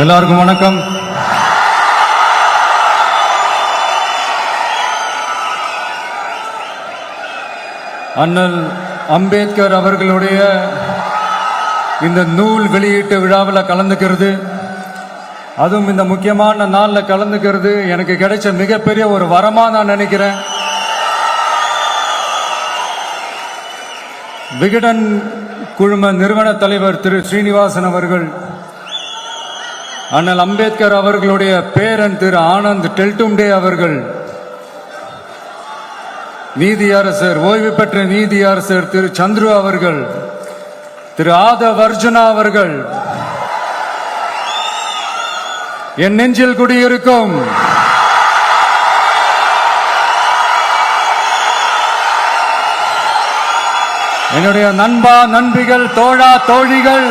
எல்லாருக்கும் வணக்கம். அண்ணல் அம்பேத்கர் அவர்களுடைய இந்த நூல் வெளியீட்டு விழாவில் கலந்துக்கிறது, அதுவும் இந்த முக்கியமான நாளில் கலந்துக்கிறது எனக்கு கிடைச்ச மிகப்பெரிய ஒரு வரமா நான் நினைக்கிறேன். விகடன் குழும நிறுவன தலைவர் திரு ஸ்ரீனிவாசன் அவர்கள், அண்ணல் அம்பேத்கர் அவர்களுடைய பேரன் திரு ஆனந்த் டெல்டும்டே அவர்கள், நீதியரசர் ஓய்வு பெற்ற நீதியரசர் திரு சந்துரு அவர்கள், திரு ஆதவ் அர்ஜுனா அவர்கள், என் நெஞ்சில் குடியிருக்கும் என்னுடைய நண்பா நண்பிகள், தோழா தோழிகள்,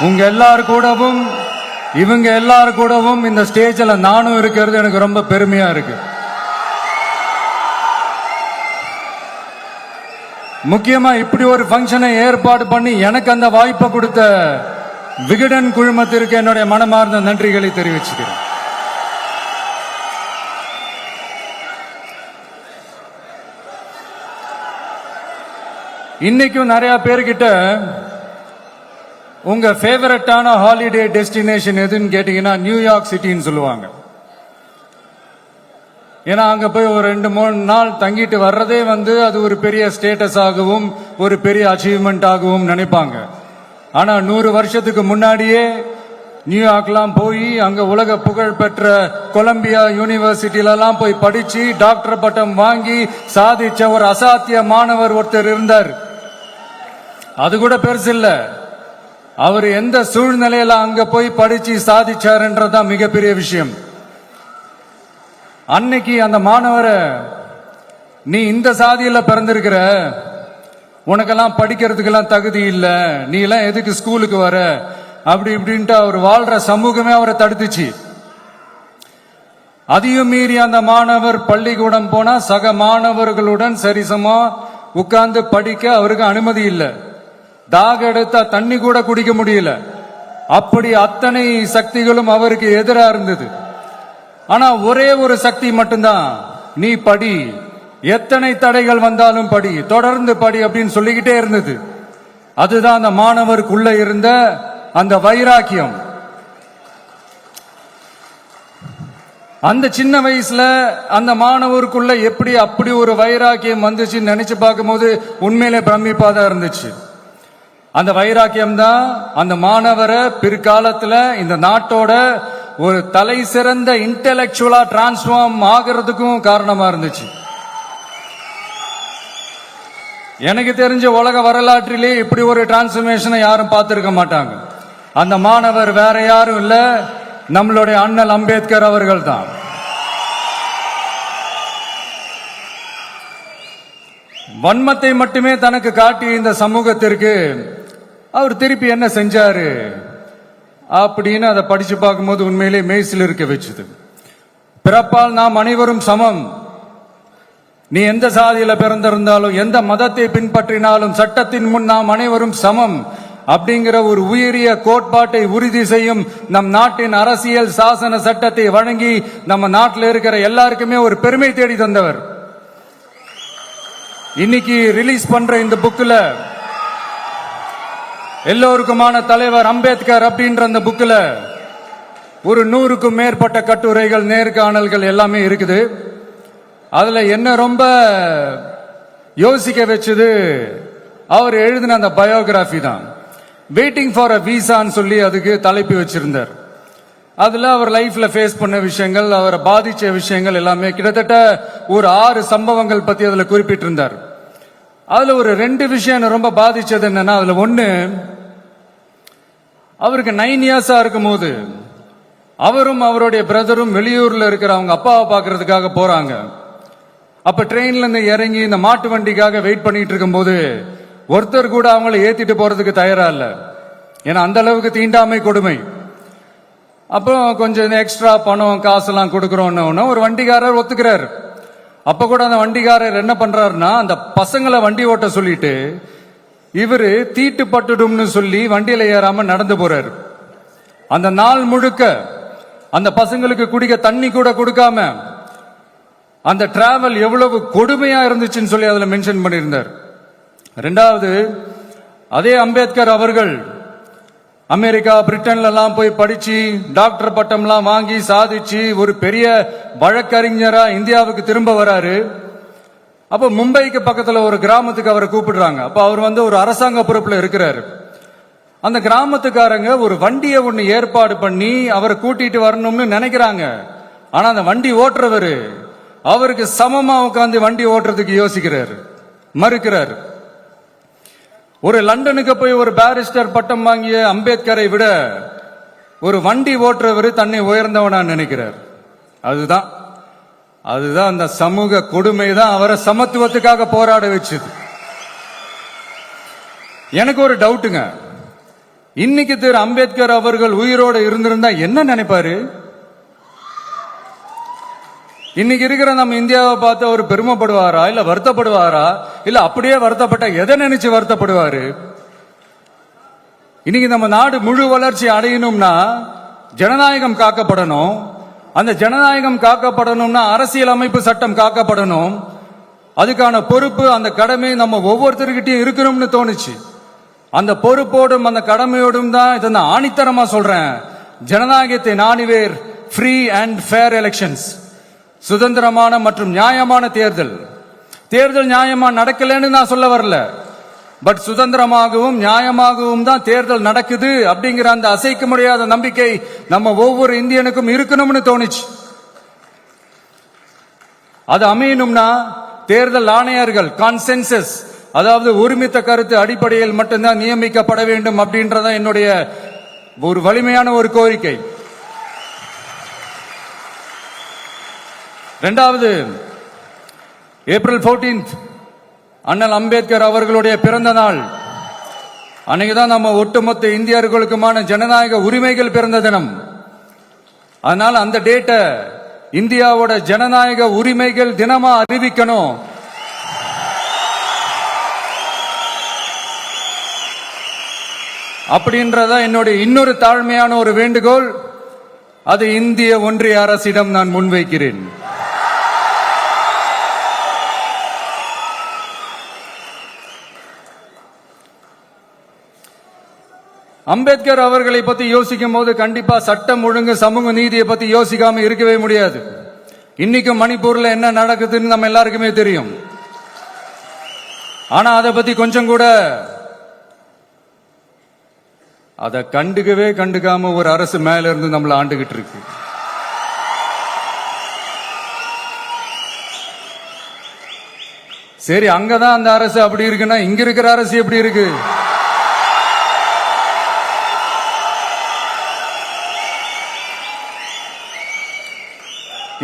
உங்க எல்லாரு கூடவும் இவங்க எல்லாரு கூடவும் இந்த ஸ்டேஜில் நானும் இருக்கிறது எனக்கு ரொம்ப பெருமையா இருக்கு. முக்கியமா இப்படி ஒரு ஃபங்க்ஷனை ஏற்பாடு பண்ணி எனக்கு அந்த வாய்ப்பை கொடுத்த விகடன் குழுமத்திற்கு என்னுடைய மனமார்ந்த நன்றிகளை தெரிவிச்சுக்கிறேன். இன்னைக்கும் நிறைய பேர்கிட்ட உங்க ஃபேவரட்டான ஹாலிடே டெஸ்டினேஷன் எதுன்னு கேட்டீங்கன்னா நியூயார்க் சிட்டின்னு சொல்லுவாங்க. ஏன்னா அங்க போய் ஒரு 2-3 நாள் தங்கிட்டு வர்றதே அது ஒரு பெரிய ஸ்டேட்டஸ் ஆகவும் ஒரு பெரிய அச்சீவ்மெண்ட் ஆகவும் நினைப்பாங்க. ஆனா 100 வருஷத்துக்கு முன்னாடியே நியூயார்க்லாம் போய் அங்க உலக புகழ் பெற்ற கொலம்பியா யூனிவர்சிட்டிலலாம் போய் படிச்சு டாக்டர் பட்டம் வாங்கி சாதிச்ச ஒரு அசாத்திய மாணவர் ஒருத்தர் இருந்தார். அது கூட பெருசு இல்ல, அவர் எந்த சூழ்நிலையில அங்க போய் படிச்சு சாதிச்சாருன்றதான் மிகப்பெரிய விஷயம். அன்னைக்கு அந்த மாணவரை, நீ இந்த சாதியில பிறந்திருக்கிற, உனக்கெல்லாம் படிக்கிறதுக்கெல்லாம் தகுதி இல்ல, நீ எல்லாம் எதுக்கு ஸ்கூலுக்கு வர, அப்படி இப்படின்ட்டு அவர் வாழ்ற சமூகமே அவரை தடுத்துச்சு. அதையும் மீறி அந்த மாணவர் பள்ளிக்கூடம் போனா சக மாணவர்களுடன் சரிசமா உட்கார்ந்து படிக்க அவருக்கு அனுமதி இல்லை. தாக எடுத்தா தண்ணி கூட குடிக்க முடியல. அப்படி அத்தனை சக்திகளும் அவருக்கு எதிராக இருந்தது. ஆனா ஒரே ஒரு சக்தி மட்டும்தான், நீ படி, எத்தனை தடைகள் வந்தாலும் படி, தொடர்ந்து படி அப்படின்னு சொல்லிக்கிட்டே இருந்தது. அதுதான் அந்த மாணவருக்குள்ள இருந்த அந்த வைராக்கியம். அந்த சின்ன வயசுல அந்த மாணவருக்குள்ள எப்படி அப்படி ஒரு வைராக்கியம் வந்துச்சுன்னு நினைச்சு பார்க்கும்போது உண்மையிலே பிரமிப்பா தான் இருந்துச்சு. அந்த வைராக்கியம் தான் அந்த மாணவரை பிற்காலத்துல இந்த நாட்டோட ஒரு தலை சிறந்த இன்டெலெக்சுவலா டிரான்ஸ்ஃபார்ம் ஆகிறதுக்கும் காரணமா இருந்துச்சு. எனக்கு தெரிஞ்ச உலக வரலாற்றிலே இப்படி ஒரு டிரான்ஸ்ஃபர்மேஷனை யாரும் பார்த்திருக்க மாட்டாங்க. அந்த மாணவர் வேற யாரும் இல்ல, நம்மளுடைய அண்ணல் அம்பேத்கர் அவர்கள் தான். வன்மத்தை மட்டுமே தனக்கு காட்டிய இந்த சமூகத்திற்கு அவர் திருப்பி என்ன செஞ்சாரு அப்படின்னு அதை படிச்சு பார்க்கும்போது உண்மையிலே மெய்சில் இருக்க வச்சது. பிறப்பால் நாம் அனைவரும் சமம், நீ எந்த சாதியில பிறந்திருந்தாலும் எந்த மதத்தை பின்பற்றினாலும் சட்டத்தின் முன் நாம் அனைவரும் சமம் அப்படிங்கிற ஒரு உயரிய கோட்பாட்டை உறுதி செய்யும் நம் நாட்டின் அரசியல் சாசன சட்டத்தை வழங்கி நம்ம நாட்டில் இருக்கிற எல்லாருக்குமே ஒரு பெருமை தேடி தந்தவர். இன்னைக்கு ரிலீஸ் பண்ற இந்த புக்ல எல்லோருக்குமான தலைவர் அம்பேத்கர் அப்படின்ற அந்த புக்ல ஒரு 100க்கும் மேற்பட்ட கட்டுரைகள், நேர்காணல்கள் எல்லாமே இருக்குது. அதுல என்ன ரொம்ப யோசிக்க வச்சது, அவர் எழுதின அந்த பயோகிராஃபி தான். வெயிட்டிங் ஃபார் அ வீசான்னு சொல்லி அதுக்கு தலைப்பு வச்சிருந்தார். அதுல அவர் லைஃப்ல ஃபேஸ் பண்ண விஷயங்கள், அவரை பாதிச்ச விஷயங்கள் எல்லாமே கிட்டத்தட்ட ஒரு 6 சம்பவங்கள் பத்தி அதுல குறிப்பிட்டிருந்தார். அதுல ஒரு 2 விஷயம் ரொம்ப பாதிச்சது என்னன்னா, அதுல ஒண்ணு, அவருக்கு 9 இயர்ஸா இருக்கும் போது அவரும் அவருடைய பிரதரும் வெளியூர்ல இருக்கிற அவங்க அப்பாவை பாக்குறதுக்காக போறாங்க. அப்ப ட்ரெயின்ல இருந்து இறங்கி இந்த மாட்டு வண்டிக்காக வெயிட் பண்ணிட்டு இருக்கும் போது ஒருத்தர் கூட அவங்களை ஏத்திட்டு போறதுக்கு தயாரா இல்ல. ஏன்னா அந்த அளவுக்கு தீண்டாமை கொடுமை. அப்புறம் கொஞ்சம் எக்ஸ்ட்ரா பணம் காசெல்லாம் கொடுக்கறோம்னு ஒரு வண்டிக்காரர் ஒத்துக்கிறார். அப்ப கூட அந்த வண்டிக்காரர் என்ன பண்றாருன்னா அந்த பசங்களை வண்டி ஓட்ட சொல்லிட்டு இவரு தீட்டு பட்டுடும்னு சொல்லி வண்டியில ஏறாம நடந்து போறாரு. அந்த நாள் முழுக்க அந்த பசங்களுக்கு குடிக்க தண்ணி கூட கொடுக்காம அந்த டிராவல் எவ்வளவு கொடுமையா இருந்துச்சுன்னு சொல்லி அதுல மென்ஷன் பண்ணியிருந்தார். ரெண்டாவது, அதே அம்பேத்கர் அவர்கள் அமெரிக்கா பிரிட்டன்ல எல்லாம் போய் படிச்சு டாக்டர் பட்டம்லாம் வாங்கி சாதிச்சு ஒரு பெரிய வழக்கறிஞரா இந்தியாவுக்கு திரும்ப வராரு. அப்ப மும்பைக்கு பக்கத்துல ஒரு கிராமத்துக்கு அவரை கூப்பிடுறாங்க. அப்ப அவர் ஒரு அரசாங்க பொறுப்புல இருக்கிறாரு. அந்த கிராமத்துக்காரங்க ஒரு வண்டியை ஒண்ணு ஏற்பாடு பண்ணி அவரை கூட்டிட்டு வரணும்னு நினைக்கிறாங்க. ஆனா அந்த வண்டி ஓட்டுறவரு அவருக்கு சமமா உட்காந்து வண்டி ஓட்டுறதுக்கு யோசிக்கிறாரு, மறுக்கிறாரு. ஒரு லண்டனுக்கு போய் ஒரு பாரிஸ்டர் பட்டம் வாங்கிய அம்பேத்கரை விட ஒரு வண்டி ஓட்டுறவர் தன்னை உயர்ந்தவனா நினைக்கிறார். அதுதான் அந்த சமூக கொடுமை தான் அவரை சமத்துவத்துக்காக போராட வச்சது. எனக்கு ஒரு டவுட்டுங்க, இன்னைக்கு திரு அம்பேத்கர் அவர்கள் உயிரோடு இருந்திருந்தா என்ன நினைப்பாரு? இன்னைக்கு இருக்கிற நம்ம இந்தியாவை பார்த்து அவர் பெருமைப்படுவாரா, இல்ல வருத்தப்படுவாரா, இல்ல அப்படியே வருத்தப்பட்ட எதை நினைச்சு வருத்தப்படுவாரு? இன்னைக்கு நம்ம நாடு முழு வளர்ச்சி அடையணும்னா ஜனநாயகம் காக்கப்படணும். அந்த ஜனநாயகம் காக்கப்படணும்னா அரசியல் அமைப்பு சட்டம் காக்கப்படணும். அதுக்கான பொறுப்பு, அந்த கடமை நம்ம ஒவ்வொருத்தருக்கிட்டையும் இருக்கணும்னு தோணுச்சு. அந்த பொறுப்போடும் அந்த கடமையோடும் தான் இதை நான் ஆணித்தரமா சொல்றேன். ஜனநாயகத்தை நாணிவேர் ஃப்ரீ அண்ட் ஃபேர் எலெக்ஷன்ஸ், சுதந்திரமான மற்றும் நியாயமான தேர்தல். தேர்தல் நியாயமா நடக்கலன்னு நான் சொல்ல வரல, பட் சுதந்திரமாகவும் நியாயமாகவும் தான் தேர்தல் நடக்குது அப்படிங்கிற அந்த அசைக்க முடியாத நம்பிக்கை நம்ம ஒவ்வொரு இந்தியனுக்கும் இருக்கணும்னு தோணுச்சு. அது அமையணும்னா தேர்தல் ஆணையர்கள் கான்சென்சஸ், அதாவது ஒருமித்த கருத்து அடிப்படையில் மட்டும்தான் நியமிக்கப்பட வேண்டும் அப்படின்றத என்னுடைய ஒரு வலிமையான ஒரு கோரிக்கை. இரண்டாவது, ஏப்ரல் 14 அண்ணல் அம்பேத்கர் அவர்களுடைய பிறந்த நாள். அன்னைக்குதான் நம்ம ஒட்டுமொத்த இந்தியர்களுக்குமான ஜனநாயக உரிமைகள் பிறந்த தினம். அதனால அந்த டேட்டை இந்தியாவோட ஜனநாயக உரிமைகள் தினமா அறிவிக்கணும். அப்படின்றத என்னுடைய இன்னொரு தாழ்மையான ஒரு வேண்டுகோள். அது இந்திய ஒன்றிய அரசிடம் நான் முன்வைக்கிறேன். அம்பேத்கர் அவர்களை பத்தி யோசிக்கும் போது கண்டிப்பா சட்டம் ஒழுங்கு சமூக நீதியை பத்தி யோசிக்காம இருக்கவே முடியாது. இன்னைக்கு மணிப்பூர்ல என்ன நடக்குதுன்னு நம்ம எல்லாருக்குமே தெரியும். ஆனா அதை பத்தி கொஞ்சம் கூட அதை கண்டுக்காம ஒரு அரசு மேல இருந்து நம்மள ஆண்டுகிட்டு இருக்கு. சரி, அங்கதான் அந்த அரசு அப்படி இருக்குன்னா இங்க இருக்கிற அரசு எப்படி இருக்கு?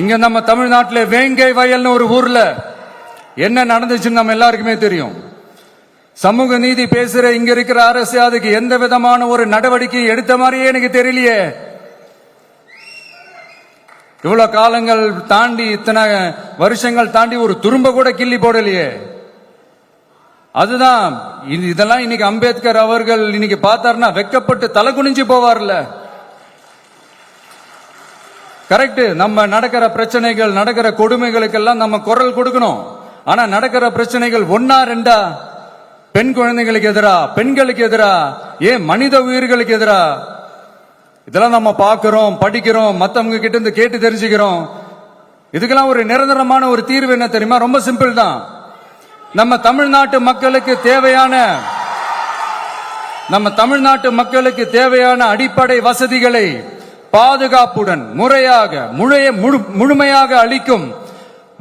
இங்க நம்ம தமிழ்நாட்டில் வேங்கை வயல்னு ஒரு ஊர்ல என்ன நடந்துச்சுன்னு நம்ம எல்லாருக்குமே தெரியும். சமூக நீதி பேசுற இங்க இருக்கிற அரசு அதுக்கு எந்த விதமான ஒரு நடவடிக்கை எடுத்த மாதிரியே எனக்கு தெரியலையே. இவ்வளவு காலங்கள் தாண்டி, இத்தனை வருஷங்கள் தாண்டி ஒரு துரும்ப கூட கிள்ளி போடலையே. அதுதான் இதெல்லாம் இன்னைக்கு அம்பேத்கர் அவர்கள் இன்னைக்கு பார்த்தாருன்னா வெக்கப்பட்டு தலை குனிஞ்சு போவார்ல. கரெக்ட், நம்ம நடக்கிற பிரச்சனைகள், நடக்கிற கொடுமைகளுக்கெல்லாம் நம்ம குரல் கொடுக்கணும். ஆனா நடக்கிற பிரச்சனைகள் ஒன்னா ரெண்டா? பெண் குழந்தைகளுக்கு எதிரா, பெண்களுக்கு எதிரா, ஏன் மனித உயிர்களுக்கு எதிரா? இதெல்லாம் நம்ம பார்க்கிறோம், படிக்கிறோம், மத்தவங்க கிட்ட இருந்து கேட்டு தெரிஞ்சுக்கிறோம். இதுக்கெல்லாம் ஒரு நிரந்தரமான ஒரு தீர்வு என்ன தெரியுமா? ரொம்ப சிம்பிள் தான். நம்ம தமிழ்நாட்டு மக்களுக்கு தேவையான அடிப்படை வசதிகளை பாதுகாப்புடன் முழுமையாக அளிக்கும்,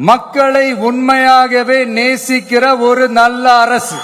மக்களை உண்மையாகவே நேசிக்கிற ஒரு நல்ல அரசு.